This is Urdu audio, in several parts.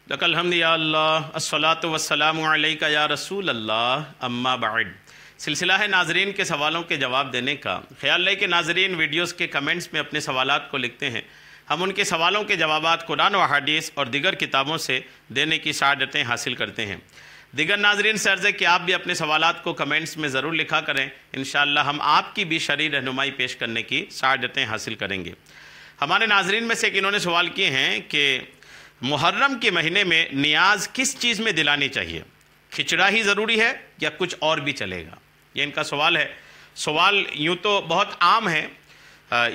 لک الحمد یا اللہ الصلاۃ والسلام علیک یا رسول اللہ اما بعد۔ سلسلہ ہے ناظرین کے سوالوں کے جواب دینے کا۔ خیال رہے کہ ناظرین ویڈیوز کے کمنٹس میں اپنے سوالات کو لکھتے ہیں، ہم ان کے سوالوں کے جوابات قرآن و حدیث اور دیگر کتابوں سے دینے کی سعادتیں حاصل کرتے ہیں۔ دیگر ناظرین سے عرض ہے کہ آپ بھی اپنے سوالات کو کمنٹس میں ضرور لکھا کریں، انشاءاللہ ہم آپ کی بھی شرعی رہنمائی پیش کرنے کی سعادتیں حاصل کریں گے۔ ہمارے ناظرین میں سے انہوں نے سوال کیے ہیں کہ محرم کے مہینے میں نیاز کس چیز میں دلانی چاہیے؟ کھچڑا ہی ضروری ہے یا کچھ اور بھی چلے گا؟ یہ ان کا سوال ہے۔ سوال یوں تو بہت عام ہے،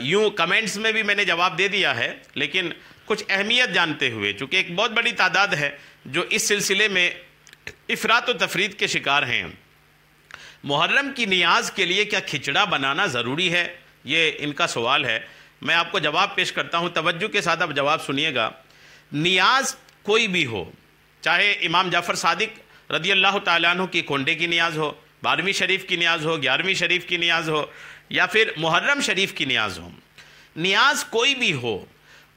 یوں کمنٹس میں بھی میں نے جواب دے دیا ہے، لیکن کچھ اہمیت جانتے ہوئے، چونکہ ایک بہت بڑی تعداد ہے جو اس سلسلے میں افراط و تفرید کے شکار ہیں۔ محرم کی نیاز کے لیے کیا کھچڑا بنانا ضروری ہے؟ یہ ان کا سوال ہے۔ میں آپ کو جواب پیش کرتا ہوں، توجہ کے ساتھ آپ جواب سنیے گا۔ نیاز کوئی بھی ہو، چاہے امام جعفر صادق رضی اللہ تعالیٰ عنہ کی کونڈے کی نیاز ہو، 12ویں شریف کی نیاز ہو، 11ویں شریف کی نیاز ہو، یا پھر محرم شریف کی نیاز ہو، نیاز کوئی بھی ہو،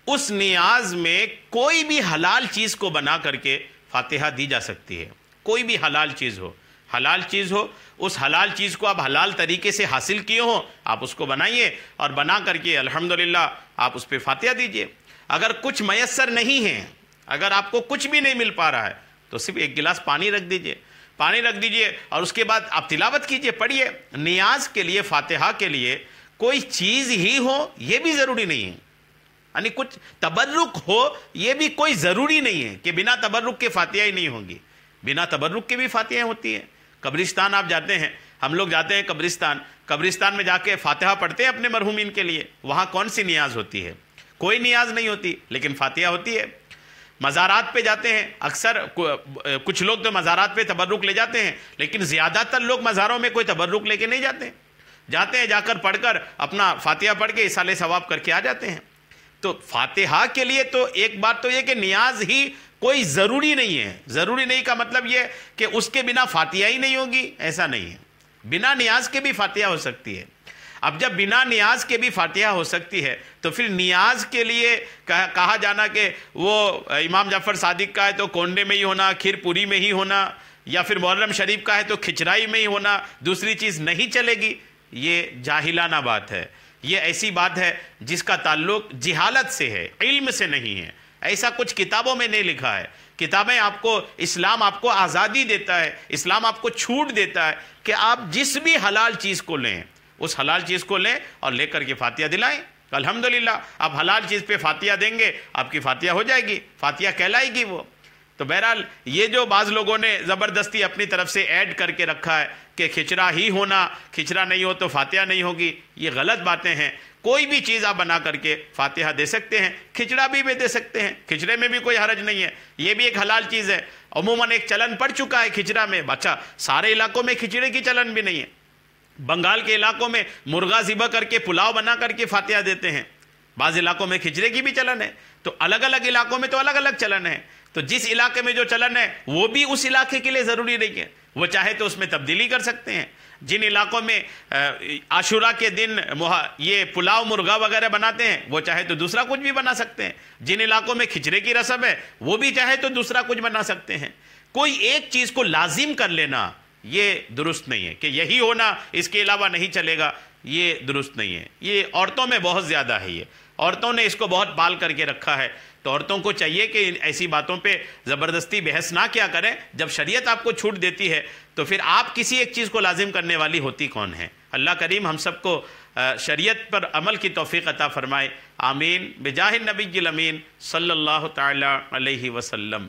اس نیاز میں کوئی بھی حلال چیز کو بنا کر کے فاتحہ دی جا سکتی ہے۔ کوئی بھی حلال چیز ہو، حلال چیز ہو، اس حلال چیز کو آپ حلال طریقے سے حاصل کیے ہوں، آپ اس کو بنائیے اور بنا کر کے الحمدللہ آپ اس پہ فاتحہ دیجئے۔ اگر کچھ میسر نہیں ہے، اگر آپ کو کچھ بھی نہیں مل پا رہا ہے، تو صرف ایک گلاس پانی رکھ دیجئے اور اس کے بعد آپ تلاوت کیجئے، پڑھیے۔ نیاز کے لیے، فاتحہ کے لیے کوئی چیز ہی ہو یہ بھی ضروری نہیں ہے، یعنی کچھ تبرک ہو یہ بھی کوئی ضروری نہیں ہے کہ بنا تبرک کے فاتحہ ہی نہیں ہوں گی۔ بنا تبرک کے بھی فاتحہ ہوتی ہیں۔ قبرستان آپ جاتے ہیں، ہم لوگ جاتے ہیں قبرستان میں جا کے فاتحہ پڑھتے ہیں اپنے مرحومین کے لیے، وہاں کون سی نیاز ہوتی ہے؟ کوئی نیاز نہیں ہوتی، لیکن فاتحہ ہوتی ہے۔ مزارات پہ جاتے ہیں، اکثر کچھ لوگ تو مزارات پہ تبرک لے جاتے ہیں، لیکن زیادہ تر لوگ مزاروں میں کوئی تبرک لے کے نہیں جاتے ہیں، جا کر پڑھ کر اپنا فاتحہ پڑھ کے اصالہ ثواب کر کے آ جاتے ہیں۔ تو فاتحہ کے لیے تو ایک بات تو یہ کہ نیاز ہی کوئی ضروری نہیں ہے۔ ضروری نہیں کا مطلب یہ کہ اس کے بنا فاتحہ ہی نہیں ہوگی، ایسا نہیں ہے۔ بنا نیاز کے بھی فاتحہ ہو سکتی ہے۔ اب جب بنا نیاز کے بھی فاتحہ ہو سکتی ہے تو پھر نیاز کے لیے کہا جانا کہ وہ امام جعفر صادق کا ہے تو کونڈے میں ہی ہونا، کھیر پوری میں ہی ہونا، یا پھر محرم شریف کا ہے تو کھچرائی میں ہی ہونا، دوسری چیز نہیں چلے گی، یہ جاہلانہ بات ہے۔ یہ ایسی بات ہے جس کا تعلق جہالت سے ہے، علم سے نہیں ہے۔ ایسا کچھ کتابوں میں نہیں لکھا ہے۔ کتابیں آپ کو، اسلام آپ کو آزادی دیتا ہے، اسلام آپ کو چھوٹ دیتا ہے کہ آپ جس بھی حلال چیز کو لیں، اس حلال چیز کو لیں اور لے کر کے فاتحہ دلائیں۔ الحمدللہ آپ حلال چیز پہ فاتحہ دیں گے، آپ کی فاتحہ ہو جائے گی، فاتحہ کہلائے گی وہ۔ تو بہرحال یہ جو بعض لوگوں نے زبردستی اپنی طرف سے ایڈ کر کے رکھا ہے کہ کھچڑا ہی ہونا، کھچڑا نہیں ہو تو فاتحہ نہیں ہوگی، یہ غلط باتیں ہیں۔ کوئی بھی چیز آپ بنا کر کے فاتحہ دے سکتے ہیں، کھچڑا بھی دے سکتے ہیں، کھچڑے میں بھی کوئی حرج نہیں ہے، یہ بھی ایک حلال چیز ہے۔ عموماً ایک چلن پڑ چکا ہے کھچڑا میں، اچھا سارے علاقوں میں کھچڑے کی چلن بھی نہیں ہے۔ بنگال کے علاقوں میں مرغا ذبح کر کے پلاؤ بنا کر کے فاتحہ دیتے ہیں، بعض علاقوں میں کھچڑے کی بھی چلن ہے، تو الگ الگ علاقوں میں تو الگ الگ چلن ہے۔ تو جس علاقے میں جو چلن ہے وہ بھی اس علاقے کے لیے ضروری نہیں ہے، وہ چاہے تو اس میں تبدیلی کر سکتے ہیں۔ جن علاقوں میں عاشورہ کے دن یہ پلاؤ مرغا وغیرہ بناتے ہیں، وہ چاہے تو دوسرا کچھ بھی بنا سکتے ہیں۔ جن علاقوں میں کھچڑے کی رسم ہے، وہ بھی چاہے تو دوسرا کچھ بنا سکتے ہیں۔ کوئی ایک چیز کو لازم کر لینا یہ درست نہیں ہے کہ یہی ہونا، اس کے علاوہ نہیں چلے گا، یہ درست نہیں ہے۔ یہ عورتوں میں بہت زیادہ ہے، یہ عورتوں نے اس کو بہت پال کر کے رکھا ہے۔ تو عورتوں کو چاہیے کہ ایسی باتوں پہ زبردستی بحث نہ کیا کریں۔ جب شریعت آپ کو چھوٹ دیتی ہے تو پھر آپ کسی ایک چیز کو لازم کرنے والی ہوتی کون ہے؟ اللہ کریم ہم سب کو شریعت پر عمل کی توفیق عطا فرمائے، آمین، بجاہ النبی الامین صلی اللہ تعالی علیہ وسلم۔